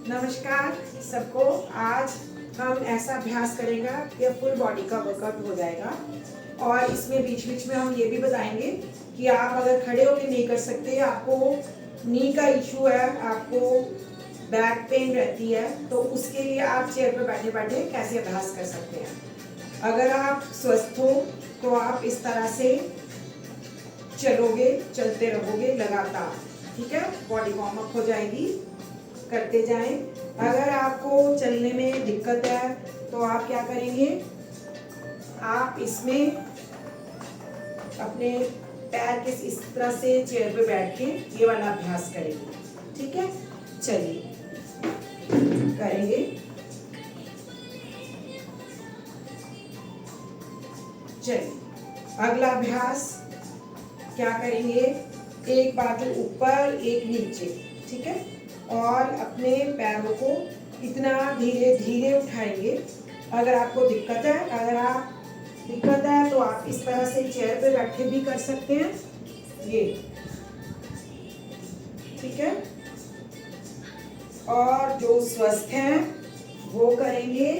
नमस्कार सबको। आज हम ऐसा अभ्यास करेंगे कि फुल बॉडी का वर्कआउट हो जाएगा और इसमें बीच बीच में हम ये भी बताएंगे कि आप अगर खड़े होकर नहीं कर सकते, आपको नी का इशू है, आपको बैक पेन रहती है, तो उसके लिए आप चेयर पर बैठे बैठे कैसे अभ्यास कर सकते हैं। अगर आप स्वस्थ हो तो आप इस तरह से चलोगे, चलते रहोगे लगातार, ठीक है। बॉडी वार्म अप हो जाएगी, करते जाएं। अगर आपको चलने में दिक्कत है तो आप क्या करेंगे, आप इसमें अपने पैर के इस तरह से चेयर पे बैठ के ये वाला अभ्यास करेंगे, ठीक है। चलिए करेंगे। चलिए अगला अभ्यास क्या करेंगे, एक बाजू ऊपर एक नीचे, ठीक है, और अपने पैरों को इतना धीरे धीरे उठाएंगे। अगर आपको दिक्कत है तो आप इस तरह से चेयर पे बैठे भी कर सकते हैं, ये, ठीक है। और जो स्वस्थ हैं वो करेंगे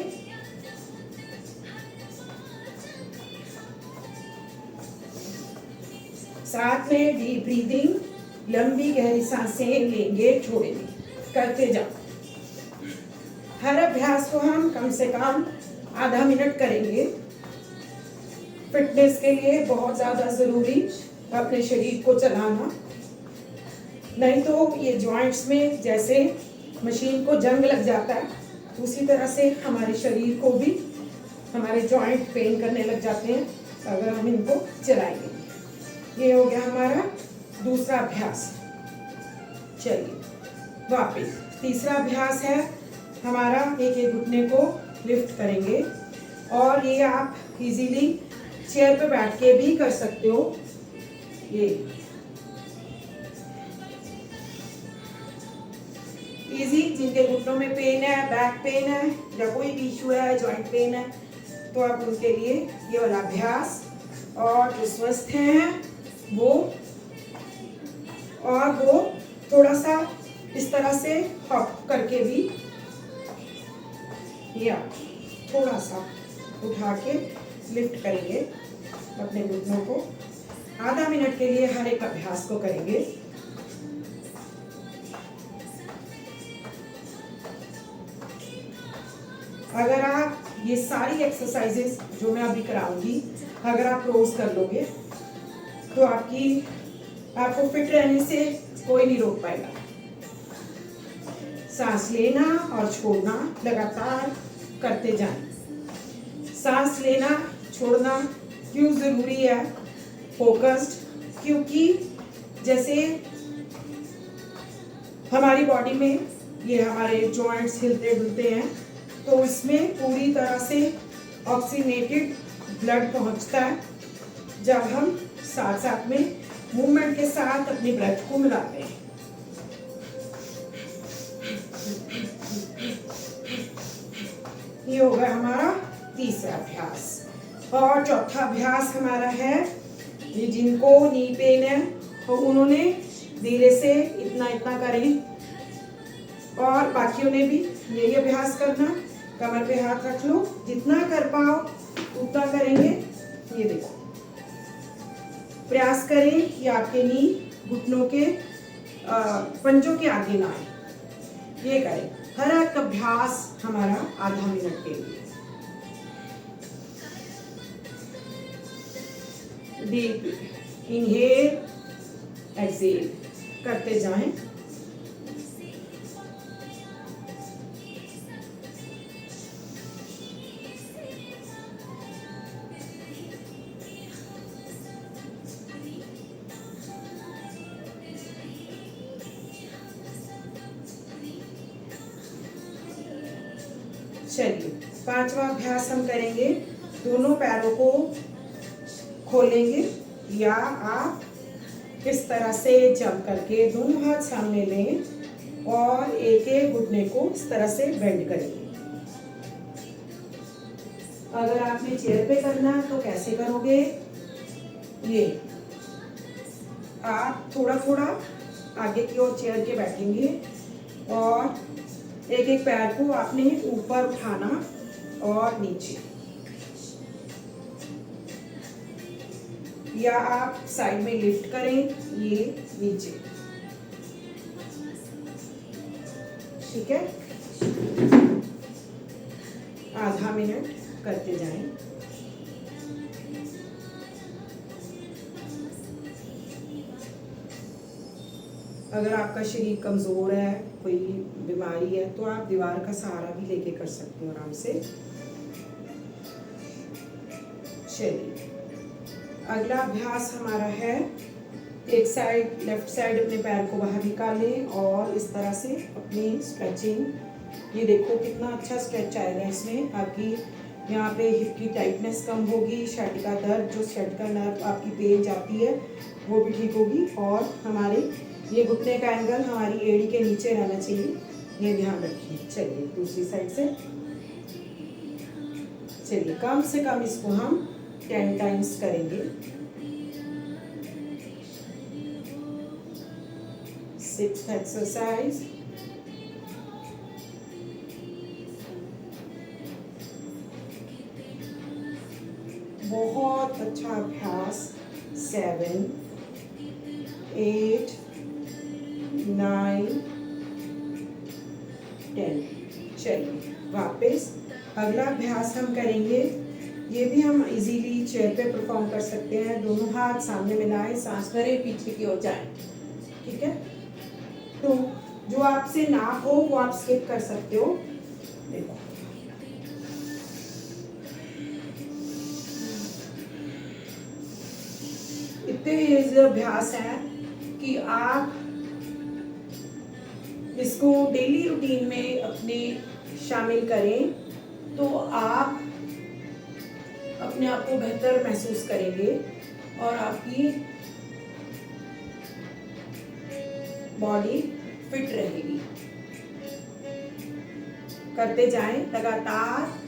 साथ में डीप ब्रीदिंग, लंबी गहरी सांसें लेंगे, छोड़ेंगे, करते जाओ। हर अभ्यास को हम कम से कम आधा मिनट करेंगे। फिटनेस के लिए बहुत ज्यादा जरूरी अपने शरीर को चलाना, नहीं तो ये जॉइंट्स में जैसे मशीन को जंग लग जाता है, उसी तरह से हमारे शरीर को भी हमारे जॉइंट पेन करने लग जाते हैं अगर हम इनको चलाएंगे। ये हो गया हमारा दूसरा अभ्यास। चलिए वापस तीसरा अभ्यास है हमारा, एक घुटने को लिफ्ट करेंगे और ये आप इजीली चेयर पे बैठ के भी कर सकते हो। ये इजी, जिनके घुटनों में पेन है, बैक पेन है या कोई भी इशू है, जॉइंट पेन है, तो आप उनके लिए ये वाला अभ्यास। और जो स्वस्थ हैं वो थोड़ा सा इस तरह से हॉप करके भी या थोड़ा सा उठा के लिफ्ट करेंगे अपने घुटनों को। आधा मिनट के लिए हर एक अभ्यास को करेंगे। अगर आप ये सारी एक्सरसाइजेस जो मैं अभी कराऊंगी अगर आप रोज कर लोगे तो आपको फिट रहने से कोई नहीं रोक पाएगा। सांस लेना और छोड़ना लगातार करते जाएं। सांस लेना छोड़ना क्यों जरूरी है, फोकस्ड, क्योंकि जैसे हमारी बॉडी में ये हमारे जॉइंट्स हिलते डुलते हैं, तो इसमें पूरी तरह से ऑक्सीनेटेड ब्लड पहुंचता है जब हम साथ साथ में मूवमेंट के साथ अपनी ब्रेथ को मिलाते हैं। ये हो गया हमारा तीसरा अभ्यास। और चौथा अभ्यास हमारा है, ये जिनको नी पेन है तो उन्होंने धीरे से इतना इतना करें और बाकियों ने भी यही अभ्यास करना। कमर पे हाथ रख लो, जितना कर पाओ उतना करेंगे। ये देखो, प्रयास करें कि आपके नी घुटनों के पंजों के आगे ना आए। ये करें हर एक अभ्यास हमारा आधा मिनट के लिए। डीप इनहेल एक्सेल करते जाएं। चलिए पांचवा अभ्यास हम करेंगे, दोनों पैरों को खोलेंगे या आप इस तरह से जंप करके दोनों हाथ सामने लें और एक एक घुटने को इस तरह से बेंड करेंगे। अगर आपने चेयर पे करना है तो कैसे करोगे, ये आप थोड़ा थोड़ा आगे की ओर चेयर के बैठेंगे और एक एक पैर को आपने ऊपर उठाना और नीचे, या आप साइड में लिफ्ट करें, ये नीचे, ठीक है। आधा मिनट करते जाएं। अगर आपका शरीर कमज़ोर है, कोई बीमारी है, तो आप दीवार का सहारा भी लेके कर सकते हो आराम से। चलिए, अगला अभ्यास हमारा है, एक साइड लेफ्ट साइड अपने पैर को बाहर निकालें और इस तरह से अपनी स्ट्रेचिंग, ये देखो कितना अच्छा स्ट्रेच आएगा इसमें। आपकी यहाँ पे हिप की टाइटनेस कम होगी, शाटिका दर्द, जो शाटिका नर्व आपकी पेन जाती है वो भी ठीक होगी, और हमारे ये घुटने का एंगल हमारी एड़ी के नीचे रहना चाहिए, ये ध्यान रखिए। चलिए दूसरी साइड से, चलिए कम से कम इसको हम 10 टाइम्स करेंगे। 6th exercise. बहुत अच्छा अभ्यास। 7, 8, 9, 10। चलिए वापस अगला अभ्यास हम करेंगे, ये भी हम इजीली चेयर पे परफॉर्म कर सकते हैं। दोनों हाथ सामने मिलाएं, सांस भरें, पीछे की ओर जाएं, ठीक है। तो जो आपसे ना हो वो आप स्किप कर सकते हो। देखो इतने इजी अभ्यास है कि आप इसको डेली रूटीन में अपने शामिल करें तो आप अपने आप को बेहतर महसूस करेंगे और आपकी बॉडी फिट रहेगी। करते जाएं लगातार।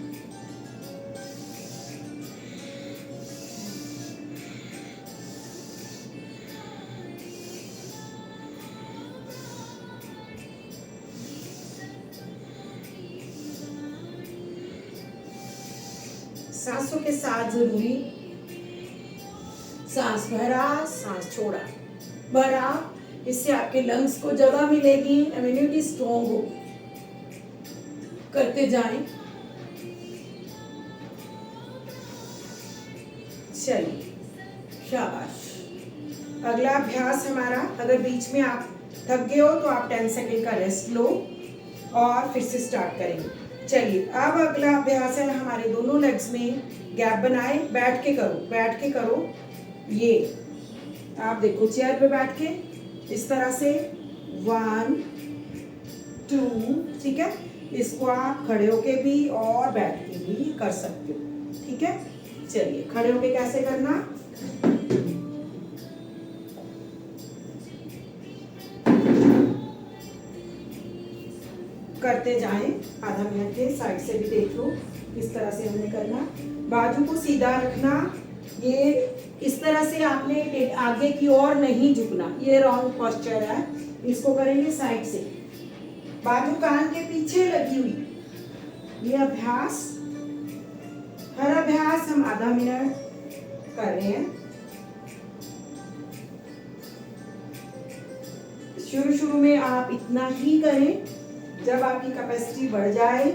सांसों के साथ जरूरी, सांस भरा, सांस छोड़ा, भरा, इससे आपके लंग्स को जगह मिलेगी, इम्यूनिटी स्ट्रॉन्ग होगी। करते जाएं। चलिए शाबाश। अगला अभ्यास हमारा, अगर बीच में आप थक गए हो तो आप 10 सेकेंड का रेस्ट लो और फिर से स्टार्ट करेंगे। चलिए अब अगला अभ्यास है, हमारे दोनों लेग्स में गैप बनाए, बैठ के करो, बैठ के करो। ये आप देखो चेयर पे बैठ के इस तरह से 1, 2, ठीक है। इसको आप खड़े होके भी और बैठ के भी कर सकते हो, ठीक है। चलिए खड़े होके कैसे करना, करते जाएं। आधा मिनट के साइड से भी देख लो किस तरह से हमने करना। बाजू को सीधा रखना, ये इस तरह से आपने आगे की ओर नहीं झुकना, ये रॉन्ग पोस्चर है। इसको करेंगे साइड से, बाजू कान के पीछे लगी हुई। ये अभ्यास, हर अभ्यास हम आधा मिनट कर रहे हैं। शुरू में आप इतना ही करें, जब आपकी कैपेसिटी बढ़ जाए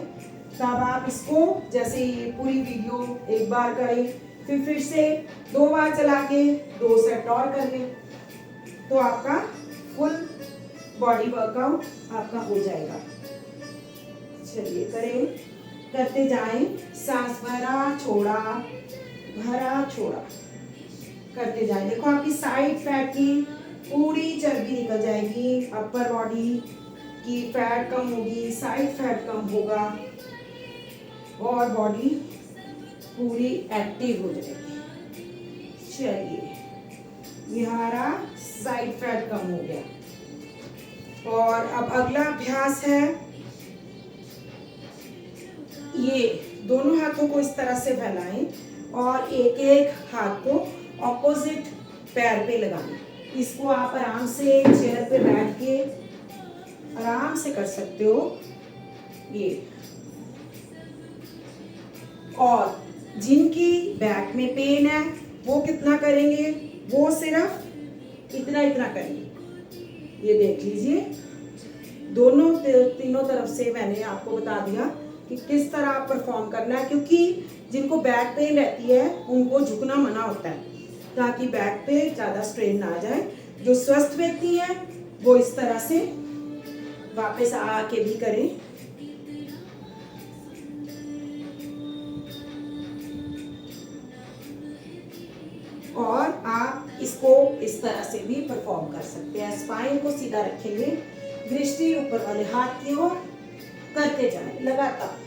तब आप इसको, जैसे ये पूरी वीडियो एक बार करें, फिर से 2 बार चला के 2 सेट और कर लें, तो आपका फुल बॉडी वर्कआउट आपका हो जाएगा। चलिए करें, करते जाएं। सांस भरा छोड़ा, भरा छोड़ा, करते जाएं। देखो आपकी साइड फैट की पूरी चर्बी निकल जाएगी, अपर बॉडी की फैट कम होगी, साइड फैट कम होगा और बॉडी पूरी एक्टिव हो जाएगी। चलिए ये हमारा साइड फैट कम हो गया। और अब अगला अभ्यास है, ये दोनों हाथों को इस तरह से फैलाएं और एक एक हाथ को ऑपोजिट पैर पे लगाएं। इसको आप आराम से चेयर पे बैठ के आराम से कर सकते हो। ये। और जिनकी बैक में पेन है वो कितना करेंगे, वो सिर्फ इतना इतना करेंगे। ये देख लीजिए, दोनों तीनों तरफ से मैंने आपको बता दिया कि किस तरह आप परफॉर्म करना है, क्योंकि जिनको बैक पेन रहती है उनको झुकना मना होता है ताकि बैक पे ज़्यादा स्ट्रेन ना आ जाए। जो स्वस्थ व्यक्ति है वो इस तरह से वापस आके भी करें। और आप इसको इस तरह से भी परफॉर्म कर सकते हैं। स्पाइन को सीधा रखेंगे, दृष्टि ऊपर वाले हाथ की ओर करते जाएं लगातार।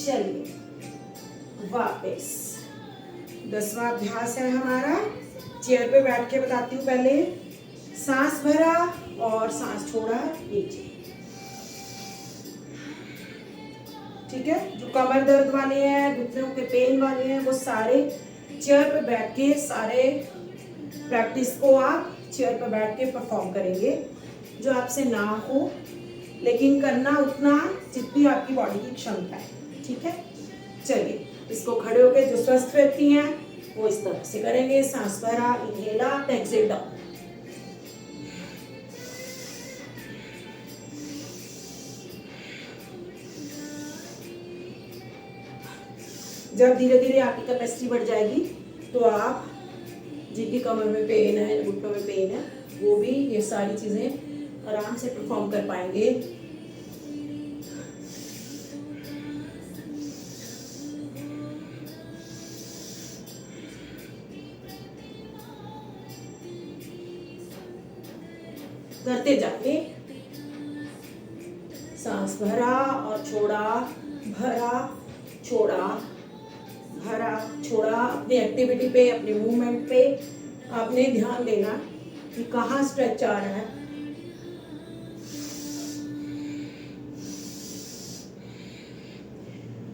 चलिए वापस 10वां अभ्यास है हमारा। चेयर पे बैठ के बताती हूँ। पहले सांस भरा और सांस छोड़ा नीचे। ठीक है, जो कमर दर्द वाले हैं, घुटनों के पेन वाले हैं, वो सारे चेयर पे बैठ के सारे प्रैक्टिस को आप चेयर पे बैठ के परफॉर्म करेंगे। जो आपसे ना हो लेकिन करना उतना जितनी आपकी बॉडी की क्षमता है। ठीक है, चलिए इसको खड़े होके जो स्वस्थ व्यक्ति हैं वो इस तरह से करेंगे। सांस भरा, इनहेल अप, एक्सहेल डाउन। जब धीरे धीरे आपकी कैपेसिटी बढ़ जाएगी तो आप जिनकी कमर में पेन है, घुटनों में पेन है, वो भी ये सारी चीजें आराम से परफॉर्म कर पाएंगे। करते जाके सांस भरा और छोड़ा, भरा छोड़ा, भरा छोड़ा। अपनी एक्टिविटी पे, अपने मूवमेंट पे आपने ध्यान देना कि कहाँ स्ट्रेच आ रहा है।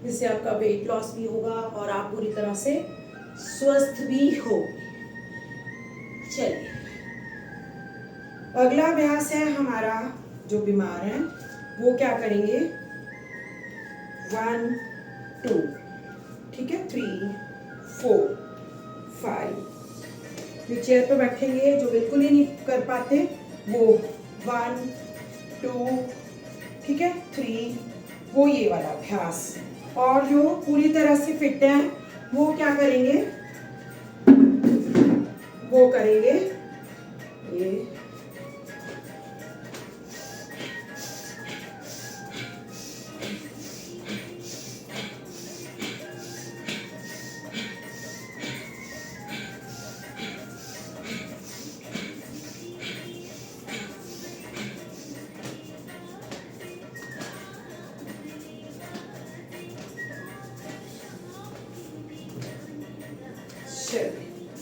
इससे आपका वेट लॉस भी होगा और आप पूरी तरह से स्वस्थ भी हो। चलिए अगला अभ्यास है हमारा। जो बीमार हैं वो क्या करेंगे, 1 2, ठीक है, 3 4 5। जो चेयर पे बैठेंगे, जो बिल्कुल ही नहीं कर पाते वो 1 2, ठीक है, 3, वो ये वाला अभ्यास। और जो पूरी तरह से फिट हैं वो क्या करेंगे, वो करेंगे ये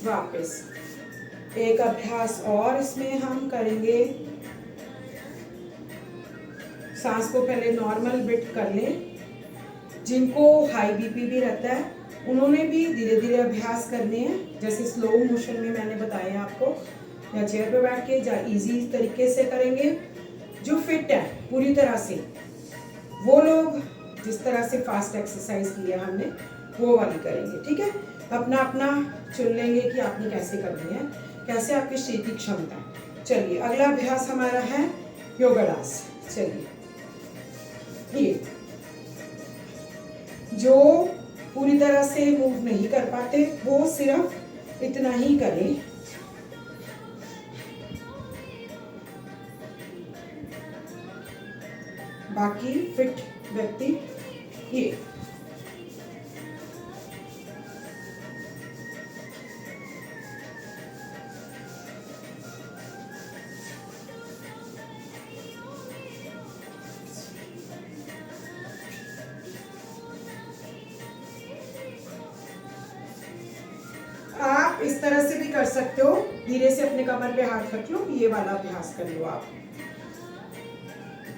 वापस एक अभ्यास और इसमें हम करेंगे। सांस को पहले नॉर्मल बिट कर लें। जिनको हाई बीपी भी रहता है उन्होंने भी धीरे धीरे अभ्यास करने हैं, जैसे स्लो मोशन में मैंने बताया आपको, या चेयर पे बैठ के या इजी तरीके से करेंगे। जो फिट है पूरी तरह से वो लोग जिस तरह से फास्ट एक्सरसाइज किया हमने वो वाली करेंगे। ठीक है, अपना अपना चुन लेंगे कि आपने कैसे करनी है, कैसे आपकी शरीर की क्षमता है। चलिए अगला अभ्यास हमारा है योगाडास। चलिए ये जो पूरी तरह से मूव नहीं कर पाते वो सिर्फ इतना ही करें। बाकी फिट व्यक्ति ये इस तरह से भी कर सकते हो। धीरे से अपने कमर पे हाथ रख लो, ये वाला अभ्यास कर लो आप,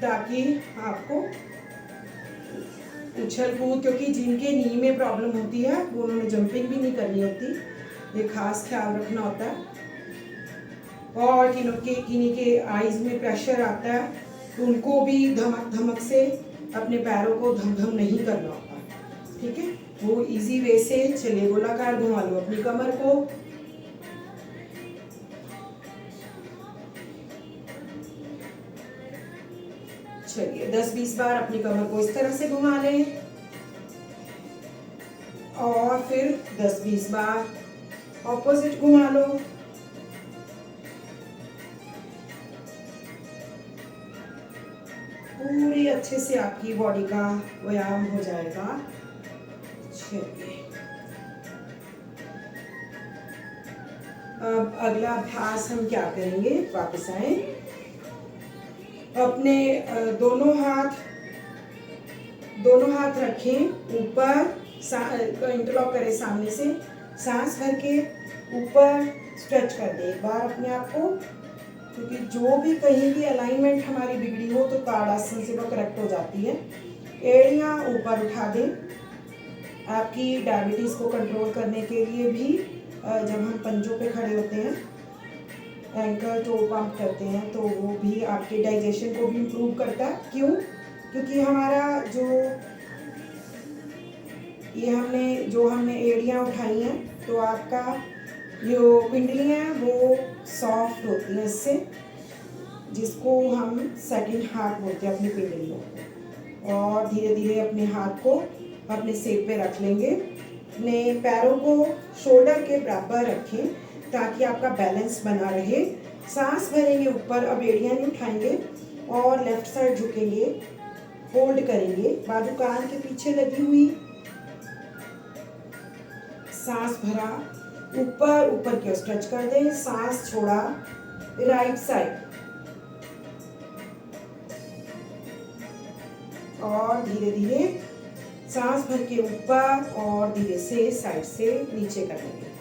ताकि आपको उछल कूद, क्योंकि जिनके नी में प्रॉब्लम होती है वो उन्होंने जंपिंग भी नहीं करनी होती, ये खास ख्याल रखना होता है। और किन्हीं के आईज में प्रेशर आता है तो उनको भी धमक धमक से अपने पैरों को धम धम नहीं करना होता, ठीक है। वो इजी वे से चलिए गोलाकार घुमा लो अपनी कमर को। चलिए 10-20 बार अपनी कमर को इस तरह से घुमा लें और फिर 10-20 बार ऑपोजिट घुमा लो। पूरी अच्छे से आपकी बॉडी का व्यायाम हो जाएगा। चलिए अब अगला अभ्यास हम क्या करेंगे, वापस आए, अपने दोनों हाथ रखें ऊपर, इंटरलॉक करें सामने से, सांस भर के ऊपर स्ट्रेच कर दें एक बार अपने आप को, क्योंकि जो भी कहीं भी अलाइनमेंट हमारी बिगड़ी हो तो ताड़ासन से वो करेक्ट हो जाती है। एड़ियाँ ऊपर उठा दें। आपकी डायबिटीज़ को कंट्रोल करने के लिए भी जब हम पंजों पे खड़े होते हैं, एंकल टो पंप करते हैं, तो वो भी आपके डाइजेशन को भी इम्प्रूव करता है। क्यों? क्योंकि हमारा जो हमने एड़ियाँ उठाई हैं तो आपका जो पिंडलियाँ हैं वो सॉफ्ट होती हैं इससे, जिसको हम सेकंड हार्ट बोलते हैं अपनी पिंडलियों को। और धीरे धीरे अपने हाथ को अपने सिर पे रख लेंगे, अपने पैरों को शोल्डर के बराबर रखें ताकि आपका बैलेंस बना रहे। सांस भरेंगे ऊपर, अब एड़ियाँ नहीं उठाएंगे और लेफ्ट साइड झुकेंगे, होल्ड करेंगे, बाजू कान के पीछे लगी हुई, सांस भरा, ऊपर की ओर स्ट्रेच कर दें, सांस छोड़ा, राइट साइड, और धीरे धीरे सांस भर के ऊपर और धीरे से साइड से नीचे कर लेंगे।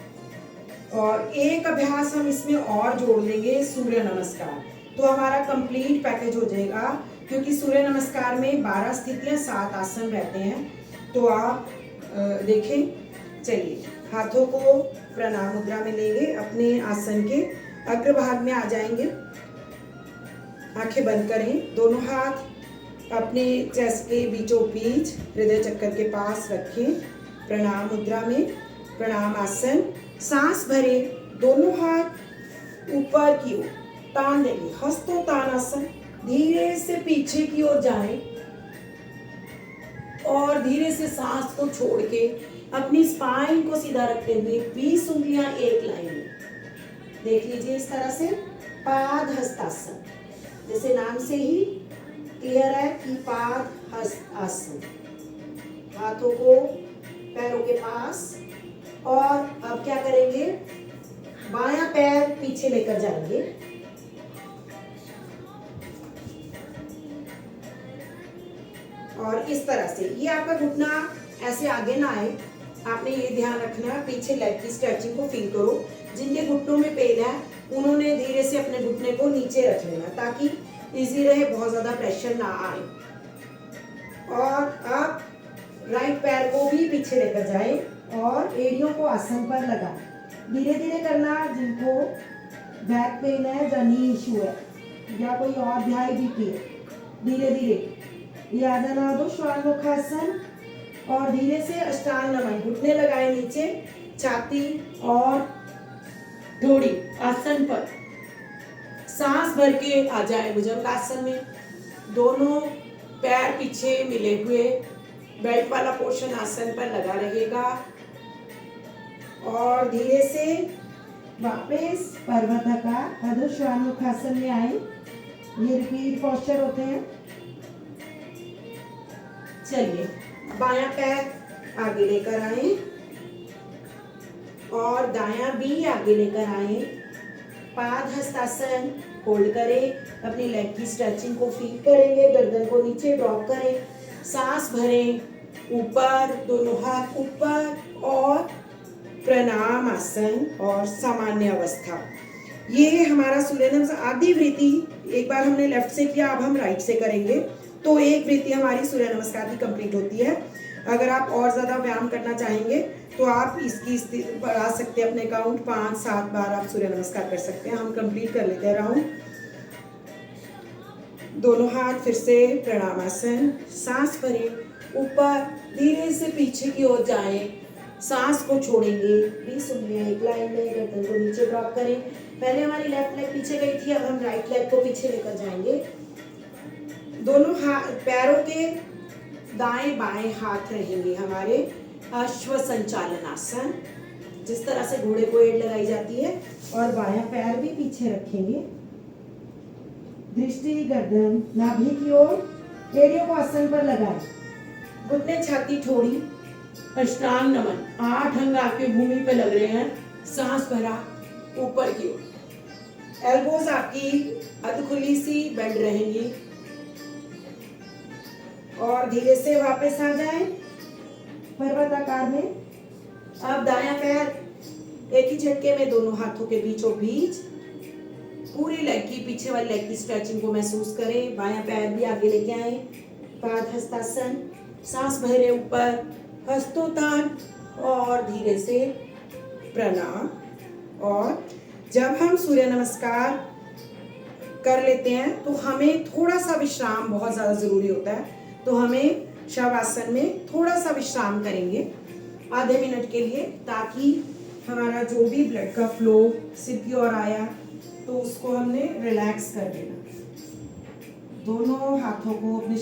और एक अभ्यास हम इसमें और जोड़ लेंगे, सूर्य नमस्कार, तो हमारा कंप्लीट पैकेज हो जाएगा। क्योंकि सूर्य नमस्कार में 12 स्थितियां, 7 आसन रहते हैं, तो आप देखें। चलिए हाथों को प्रणाम मुद्रा में लेंगे, अपने आसन के अग्रभाग में आ जाएंगे, आंखें बंद करें, दोनों हाथ अपने चेस्ट के बीचों बीच हृदय चक्र के पास रखें, प्रणाम मुद्रा में, प्रणाम आसन। सांस भरे, दोनों हाथ ऊपर की ओर तान देंगे, हस्तोत्तानासन, धीरे से पीछे की ओर जाएं और धीरे से सांस को छोड़ के अपनी स्पाइन को सीधा रखते हुए 20 उंगलियां एक लाइन में, देख लीजिए इस तरह से, पाद हस्तासन, जैसे नाम से ही क्लियर है कि पाद हस्त आसन। हाथों को पैरों के पास, और अब क्या करेंगे, बायां पैर पीछे लेकर जाएंगे, और इस तरह से ये आपका घुटना ऐसे आगे ना आए, आपने ये ध्यान रखना है। पीछे लेग की स्ट्रेचिंग को फील करो, जिनके घुटनों में पेन है उन्होंने धीरे से अपने घुटने को नीचे रख लेना ताकि इजी रहे, बहुत ज्यादा प्रेशर ना आए। और आप राइट पैर को भी पीछे लेकर जाएं और एड़ियों को आसन पर लगाएं। धीरे धीरे करना, जिनको बैक पेन है या नी इशू है या कोई और अध्याय भी किए, धीरे धीरे ये आधा दो श्वासोच्छ्वासन, और धीरे से अष्टांग नमन, घुटने लगाए नीचे, छाती और ढोड़ी आसन पर, सांस भर के आ जाए भुजंगासन में, दोनों पैर पीछे मिले हुए, बेल्ट वाला पोर्शन आसन पर लगा रहेगा, और धीरे से वापस पर्वताकार अधोश्वासोच्छ्वासन में आए। ये रिपीट पोस्चर होते हैं। चलिए बायां पैर आगे लेकर आए और दायां भी आगे लेकर आए, पाद हस्तासन होल्ड करें, अपनी लेग की स्ट्रेचिंग को फील करेंगे, गर्दन को नीचे ड्रॉप करें, सांस भरें, ऊपर, दोनों हाथ ऊपर, और प्रणाम आसन और सामान्य अवस्था। ये हमारा सूर्य नमस्कार आदि वृत्ति एक बार हमने लेफ्ट से किया, अब हम राइट से करेंगे। तो एक वृत्ति हमारी सूर्य नमस्कार की कंप्लीट होती है। अगर आप और ज़्यादा व्यायाम करना चाहेंगे तो आप इसकी स्थिति बढ़ा सकते हैं, अपने काउंट 5-7 बार आप सूर्य नमस्कार कर सकते हैं। हम कंप्लीट कर लेते हैं राउंड। दोनों हाथ फिर से प्रणामासन, सांस भरें, ऊपर धीरे से पीछे की ओर जाएं, सांस को छोड़ेंगे 20 उंगलियां एक लाइन में, गर्दन को नीचे ड्रॉप करें। पहले हमारी लेफ्ट लेग पीछे गई थी, अब हम राइट लेग को पीछे लेकर जाएंगे। दोनों हाथ पैरों के दाएं बाएं हाथ रहेंगे हमारे अश्व संचालन आसन, जिस तरह से घोड़े को एड़ लगाई जाती है, और बायां पैर भी पीछे रखेंगे। दृष्टि गर्दन नाभि की ओर, एड़ियों को आसन पर लगाएं, घुटने छाती ठोड़ी, अष्टांग नमन, 8 अंग आपके भूमि पे लग रहे हैं, सांस भरा ऊपर की ओर। एल्बोज आपकी अधखुली सी बेंड रहेंगी और धीरे से वापस आ जाएं पर्वत आकार में। अब दायां पैर एक ही झटके में दोनों हाथों के बीचों बीच पूरी लेग की, पीछे वाली लेग की स्ट्रेचिंग को महसूस करें। बायां पैर भी आगे लेके आए, पाद हस्तासन, सांस भरे ऊपर, हस्तोत्तान और धीरे से प्रणाम। और जब हम सूर्य नमस्कार कर लेते हैं तो हमें थोड़ा सा विश्राम बहुत ज़्यादा ज़रूरी होता है, तो हमें शवासन में थोड़ा सा विश्राम करेंगे आधे मिनट के लिए, ताकि हमारा जो भी ब्लड का फ्लो सिर की ओर आया तो उसको हमने रिलैक्स कर देना। दोनों हाथों को अपने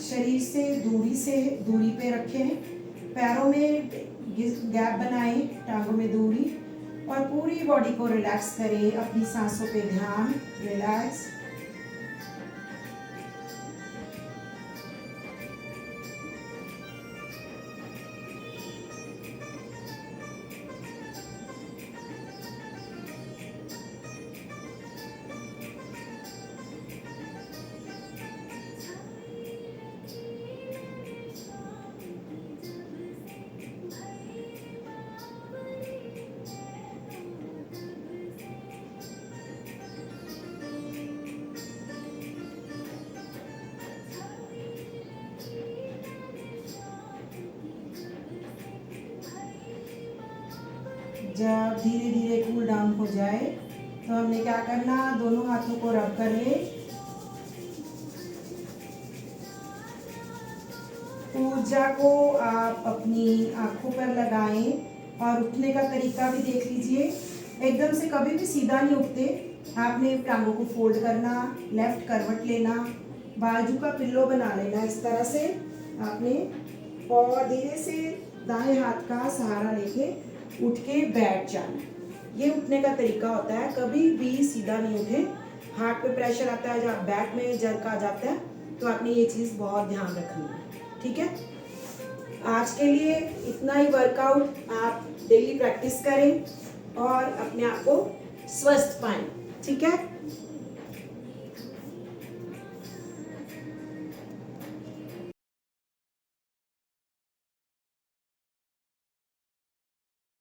शरीर से दूरी पे रखें, पैरों में गैप बनाएं, टांगों में दूरी, और पूरी बॉडी को रिलैक्स करें। अपनी सांसों पे ध्यान, रिलैक्स। जब धीरे धीरे कूल डाउन हो जाए तो हमने क्या करना, दोनों हाथों को रब करें, ऊर्जा को आप अपनी आंखों पर लगाएं और उठने का तरीका भी देख लीजिए। एकदम से कभी भी सीधा नहीं उठते, आपने टांगों को फोल्ड करना, लेफ्ट करवट लेना, बाजू का पिल्लो बना लेना इस तरह से आपने, और धीरे से दाएं हाथ का सहारा लेके उठ के बैठ जाना। ये उठने का तरीका होता है, कभी भी सीधा नहीं उठे। हार्ट पे प्रेशर आता है, जब बैक में जर्क आ जाता है, तो आपने ये चीज़ बहुत ध्यान रखनी है। ठीक है, आज के लिए इतना ही वर्कआउट आप डेली प्रैक्टिस करें और अपने आप को स्वस्थ पाएं। ठीक है।